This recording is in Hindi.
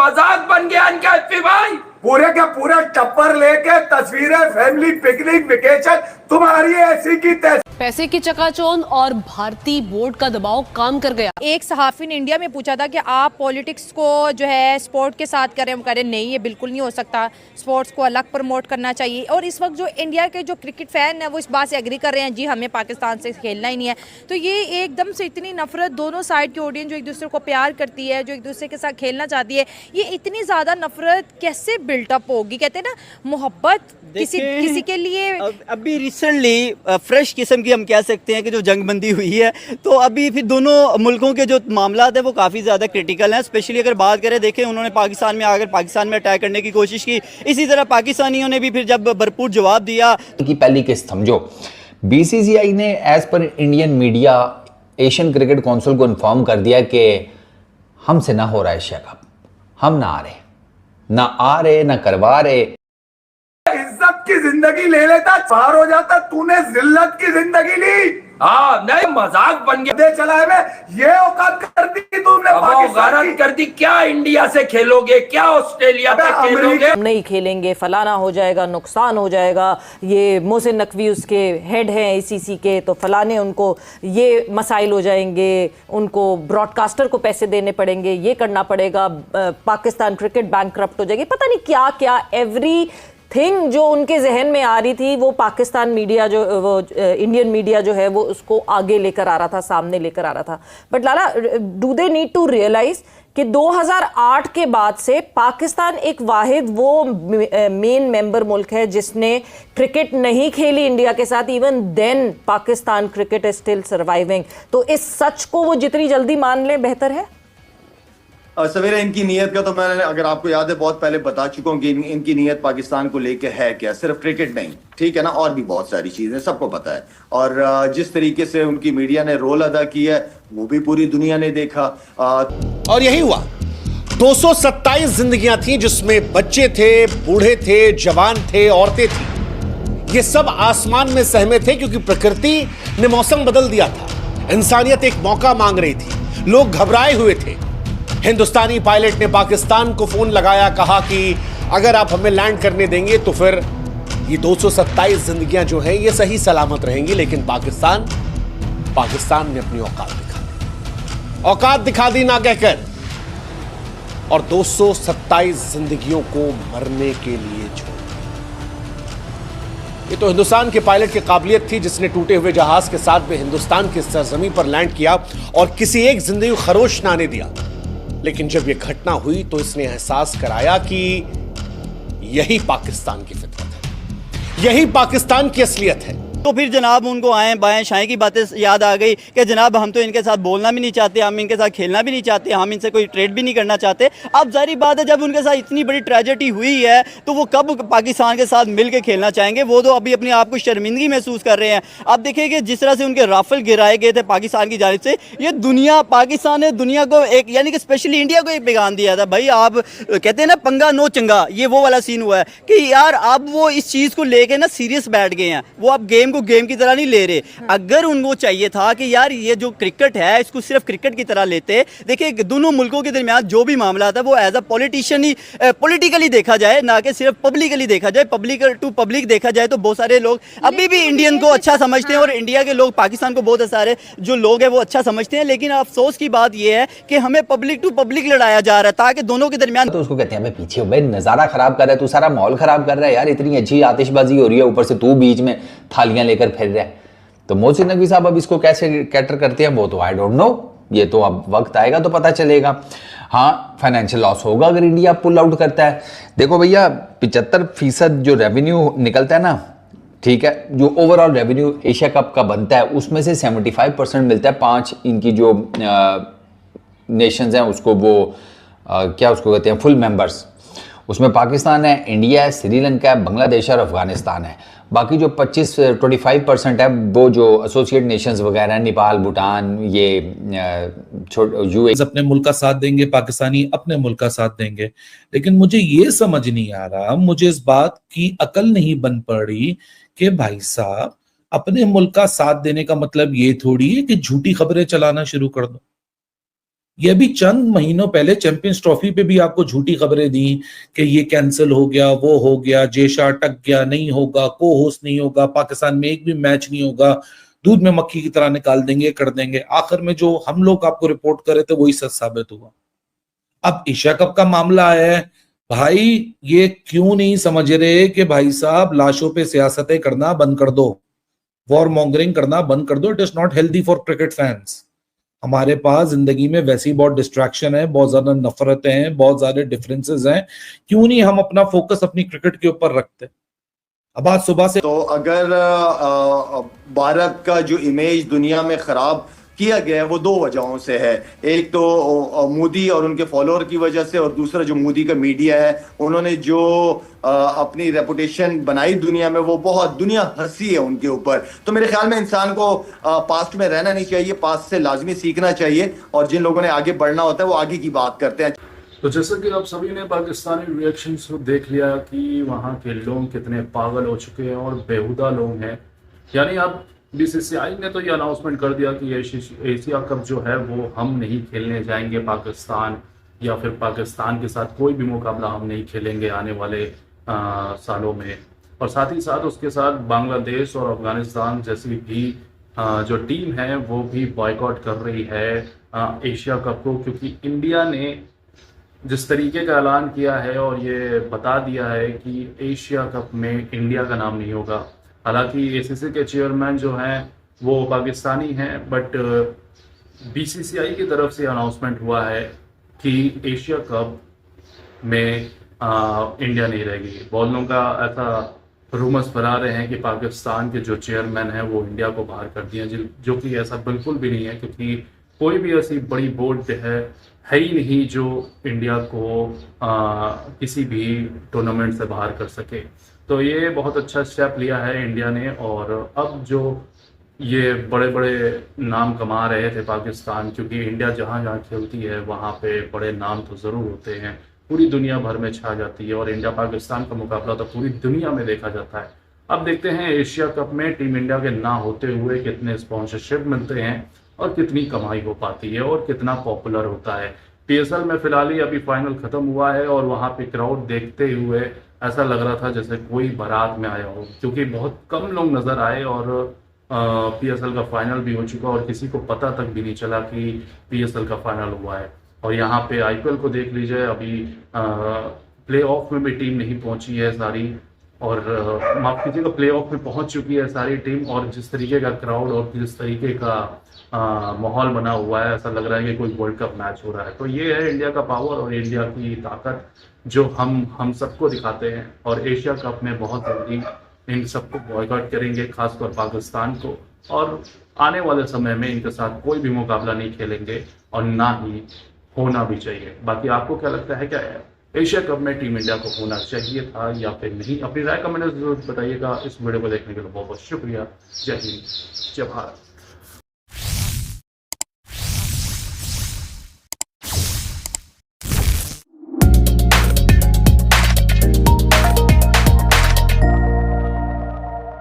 मजाक बन गया इनका एफपी भाई। पूरे के पूरे टप्पर लेके तस्वीरें, फैमिली पिकनिक, वेकेशन, तुम्हारी ऐसी की तैसी। पैसे की चकाचौंध और भारतीय बोर्ड का दबाव काम कर गया। एक सहाफी ने इंडिया में पूछा था कि आप पॉलिटिक्स को जो है स्पोर्ट के साथ करें, हम कह रहे नहीं, ये बिल्कुल नहीं हो सकता, स्पोर्ट्स को अलग प्रमोट करना चाहिए। और इस वक्त जो इंडिया के जो क्रिकेट फैन है वो इस बात से एग्री कर रहे हैं, जी हमें पाकिस्तान से खेलना ही नहीं है। तो ये एकदम से इतनी नफरत, दोनों साइड की ऑडियंस जो एक दूसरे को प्यार करती है, जो एक दूसरे के साथ खेलना चाहती है, ये इतनी ज़्यादा नफरत कैसे बिल्टअप होगी? कहते हैं ना मोहब्बत किसी के लिए। अभी रिसेंटली फ्रेश किस्म की हम कह सकते हैं कि जो जंगबंदी हुई है, तो अभी फिर दोनों मुल्कों के जो मामला है वो काफ़ी ज़्यादा क्रिटिकल हैं। स्पेशली अगर बात करें, देखें उन्होंने पाकिस्तान में आकर पाकिस्तान में अटैक करने की कोशिश की, इसी तरह पाकिस्तानियों ने भी फिर जब भरपूर जवाब दिया। की पहली किस्त समझो, बीसीसीआई ने एज पर Indian media Asian Cricket Council को इन्फॉर्म कर दिया कि हमसे ना हो रहा है एशिया कप, हम ना आ रहे ना करवा रहे। इज्जत की जिंदगी ले लेता, पार हो जाता, तूने जिल्लत की जिंदगी ली। हाँ नहीं, मजाक बन गया। दे चला है मैं, ये औकात कर दी तुमने पाकिस्तान की। कर दी। क्या इंडिया से खेलोगे, क्या ऑस्ट्रेलिया से खेलोगे? हम नहीं खेलेंगे, फलाना हो जाएगा, नुकसान हो जाएगा, ये मोहसिन नकवी उसके हेड हैं आईसीसी के, तो फलाने उनको ये मसाइल हो जाएंगे, उनको ब्रॉडकास्टर को पैसे देने पड़ेंगे, ये करना पड़ेगा, पाकिस्तान क्रिकेट बैंकक्रप्ट हो जाएगी, पता नहीं क्या क्या एवरी थिंग जो उनके जहन में आ रही थी, वो पाकिस्तान मीडिया जो वो इंडियन मीडिया जो है वो उसको आगे लेकर आ रहा था, सामने लेकर आ रहा था। But Lala, do they need to realise कि 2008 के बाद से पाकिस्तान एक वाहिद वो मेन मेंबर मुल्क है जिसने क्रिकेट नहीं खेली इंडिया के साथ। Even then Pakistan cricket is still surviving. तो इस सच को वो जितनी जल्दी मान लें बेहतर है। सवेरे इनकी नीयत का तो मैंने, अगर आपको याद है, बहुत पहले बता चुका हूँ कि इनकी नीयत पाकिस्तान को लेके है क्या। सिर्फ क्रिकेट नहीं, ठीक है ना, और भी बहुत सारी चीजें सबको पता है। और जिस तरीके से उनकी मीडिया ने रोल अदा किया है वो भी पूरी दुनिया ने देखा। और यही हुआ, 227 जिंदगियां थी जिसमें बच्चे थे, बूढ़े थे, जवान थे, औरतें थी। ये सब आसमान में सहमे थे क्योंकि प्रकृति ने मौसम बदल दिया था। इंसानियत एक मौका मांग रही थी, लोग घबराए हुए थे। हिंदुस्तानी पायलट ने पाकिस्तान को फोन लगाया, कहा कि अगर आप हमें लैंड करने देंगे तो फिर ये 227 जिंदगियां जो हैं ये सही सलामत रहेंगी। लेकिन पाकिस्तान ने अपनी औकात दिखा दी ना कहकर, और 227 जिंदगियों को मरने के लिए छोड़ दिया। ये तो हिंदुस्तान के पायलट की काबिलियत थी जिसने टूटे हुए जहाज के साथ में हिंदुस्तान की सरजमीन पर लैंड किया और किसी एक जिंदगी को खरोश ना आने दिया। लेकिन जब यह घटना हुई तो इसने एहसास कराया कि यही पाकिस्तान की फितरत है, यही पाकिस्तान की असलियत है। तो फिर जनाब उनको आए बाएं शाएं की बातें याद आ गई कि जनाब हम तो इनके साथ बोलना भी नहीं चाहते, हम इनके साथ खेलना भी नहीं चाहते, हम इनसे कोई ट्रेड भी नहीं करना चाहते। अब जाहिर बात है, जब उनके साथ इतनी बड़ी ट्रेजेडी हुई है तो वो कब पाकिस्तान के साथ मिल के खेलना चाहेंगे? वो तो अभी अपने आप को शर्मिंदगी महसूस कर रहे हैं। अब देखिए कि जिस तरह से उनके राफेल गिराए गए थे पाकिस्तान की जानिब से, ये दुनिया, पाकिस्तान ने दुनिया को एक, यानी कि स्पेशली इंडिया को एक पैगाम दिया था, भाई आप कहते हैं ना पंगा नो चंगा, ये वो वाला सीन हुआ है कि यार अब वो इस चीज़ को लेके ना सीरियस बैठ गए हैं। वो अब गेम को गेम की तरह नहीं ले रहे। अगर उनको चाहिए था कि यार ये जो क्रिकेट है इसको सिर्फ क्रिकेट की तरह लेते, देखिए दोनों मुल्कों के दरमियान जो भी मामला था वो एज अ पॉलिटिशियन ही पॉलिटिकली देखा जाए, ना कि सिर्फ पब्लिकली देखा जाए। पब्लिक टू पब्लिक देखा जाए तो बहुत सारे लोग अभी भी इंडियन को अच्छा समझते हैं और इंडिया के लोग पाकिस्तान को, बहुत सारे जो लोग हैं वो अच्छा समझते हैं। लेकिन अफसोस की बात यह है कि हमें पब्लिक टू पब्लिक लड़ाया जा रहा है ताकि दोनों के दरमियान। तो उसको कहते हैं पीछे हो भाई, नजारा खराब कर रहा है तू, सारा माहौल खराब कर रहा है यार, इतनी अच्छी आतिशबाजी हो रही है, ऊपर से तू बीच में थालियां लेकर फिर रहा है। तो मोहसिन नकवी साहब अब इसको कैसे कैटर करते हैं वो तो आई डोंट नो, ये तो अब वक्त आएगा तो पता चलेगा। हाँ, फाइनेंशियल लॉस होगा अगर इंडिया पुल आउट करता है। देखो भैया, 75% जो रेवेन्यू निकलता है ना, ठीक है, जो ओवरऑल रेवेन्यू एशिया कप का बनता है उसमें से 75% मिलता है 5 इनकी जो नेशंस हैं उसको, वो क्या उसको कहते हैं, फुल मेंबर्स। उसमें पाकिस्तान है, इंडिया है, श्रीलंका है, बांग्लादेश और अफगानिस्तान है। बाकी जो 25% है वो जो एसोसिएट नेशंस वगैरह हैं, नेपाल, भूटान, ये यूए अपने मुल्क का साथ देंगे, पाकिस्तानी अपने मुल्क का साथ देंगे। लेकिन मुझे ये समझ नहीं आ रहा, मुझे इस बात की अकल नहीं बन पड़ी कि भाई साहब अपने मुल्क का साथ देने का मतलब ये थोड़ी है कि झूठी खबरें चलाना शुरू कर दो। ये भी चंद महीनों पहले चैंपियंस ट्रॉफी पे भी आपको झूठी खबरें दी कि ये कैंसिल हो गया, वो हो गया, जेशा अटक गया, नहीं होगा, को होस्ट नहीं होगा, पाकिस्तान में एक भी मैच नहीं होगा, दूध में मक्खी की तरह निकाल देंगे, कर देंगे। आखिर में जो हम लोग आपको रिपोर्ट करे थे वही सच साबित हुआ। अब एशिया कप का मामला है भाई, ये क्यों नहीं समझ रहे कि भाई साहब लाशों पे सियासतें करना बंद कर दो, वॉर मॉन्गरिंग करना बंद कर दो। It is not healthy for cricket fans. हमारे पास जिंदगी में वैसी बहुत डिस्ट्रैक्शन है, बहुत ज्यादा नफरतें हैं, बहुत ज्यादा डिफरेंसेस हैं, क्यों नहीं हम अपना फोकस अपनी क्रिकेट के ऊपर रखते। अब आज सुबह से तो अगर भारत का जो इमेज दुनिया में खराब किया गया है वो दो वजहों से है। एक तो मोदी और उनके फॉलोअर की वजह से, और दूसरा जो मोदी का मीडिया है, उन्होंने जो अपनी रेपुटेशन बनाई दुनिया में, वो बहुत दुनिया हंसी है उनके ऊपर। तो मेरे ख्याल में इंसान को पास्ट में रहना नहीं चाहिए, पास्ट से लाजमी सीखना चाहिए, और जिन लोगों ने आगे बढ़ना होता है वो आगे की बात करते हैं। तो जैसा कि आप सभी ने पाकिस्तानी रिएक्शंस को देख लिया कि वहाँ के लोग कितने पागल हो चुके हैं और बेहुदा लोग हैं। यानी अब बीसीसीआई ने तो ये अनाउंसमेंट कर दिया कि एशिया कप जो है वो हम नहीं खेलने जाएंगे पाकिस्तान, या फिर पाकिस्तान के साथ कोई भी मुकाबला हम नहीं खेलेंगे आने वाले सालों में। और साथ ही साथ उसके साथ बांग्लादेश और अफगानिस्तान जैसी भी जो टीम है वो भी बॉयकॉट कर रही है एशिया कप को, क्योंकि इंडिया ने जिस तरीके का ऐलान किया है और ये बता दिया है कि एशिया कप में इंडिया का नाम नहीं होगा। हालांकि एसीसी के चेयरमैन जो हैं वो पाकिस्तानी हैं, बट बीसीसीआई की तरफ से अनाउंसमेंट हुआ है कि एशिया कप में इंडिया नहीं रहेगी। बहुत लोगों का ऐसा रूमर्स फैला रहे हैं कि पाकिस्तान के जो चेयरमैन हैं वो इंडिया को बाहर कर दिए, जो कि ऐसा बिल्कुल भी नहीं है, क्योंकि कोई भी ऐसी बड़ी बोर्ड है ही नहीं जो इंडिया को किसी भी टूर्नामेंट से बाहर कर सके। तो ये बहुत अच्छा स्टेप लिया है इंडिया ने। और अब जो ये बड़े बड़े नाम कमा रहे थे पाकिस्तान, क्योंकि इंडिया जहाँ जहाँ खेलती है वहाँ पे बड़े नाम तो ज़रूर होते हैं, पूरी दुनिया भर में छा जाती है, और इंडिया पाकिस्तान का मुकाबला तो पूरी दुनिया में देखा जाता है। अब देखते हैं एशिया कप में टीम इंडिया के ना होते हुए कितने स्पॉन्सरशिप मिलते हैं और कितनी कमाई हो पाती है और कितना पॉपुलर होता है। पीएसएल में फिलहाल ही अभी फाइनल खत्म हुआ है और वहाँ पे क्राउड देखते हुए ऐसा लग रहा था जैसे कोई बारात में आया हो, क्योंकि बहुत कम लोग नजर आए और पीएसएल का फाइनल भी हो चुका और किसी को पता तक भी नहीं चला कि पीएसएल का फाइनल हुआ है। और यहाँ पे आईपीएल को देख लीजिए, अभी प्ले ऑफ में भी टीम नहीं पहुंची है सारी, और माफ कीजिएगा प्ले ऑफ में पहुंच चुकी है सारी टीम, और जिस तरीके का क्राउड और जिस तरीके का माहौल बना हुआ है, ऐसा लग रहा है कि कोई वर्ल्ड कप मैच हो रहा है। तो ये है इंडिया का पावर और इंडिया की ताकत जो हम सबको दिखाते हैं, और एशिया कप में बहुत जल्दी इन सबको बॉयकॉट करेंगे, खासकर पाकिस्तान को, और आने वाले समय में इनके साथ कोई भी मुकाबला नहीं खेलेंगे और ना ही होना भी चाहिए। बाकी आपको क्या लगता है, क्या है एशिया कप में टीम इंडिया को होना चाहिए था या फिर नहीं? अपनी राय कमेंट में जरूर बताइएगा। इस वीडियो को देखने के लिए बहुत बहुत शुक्रिया। जय हिंद, जय भारत।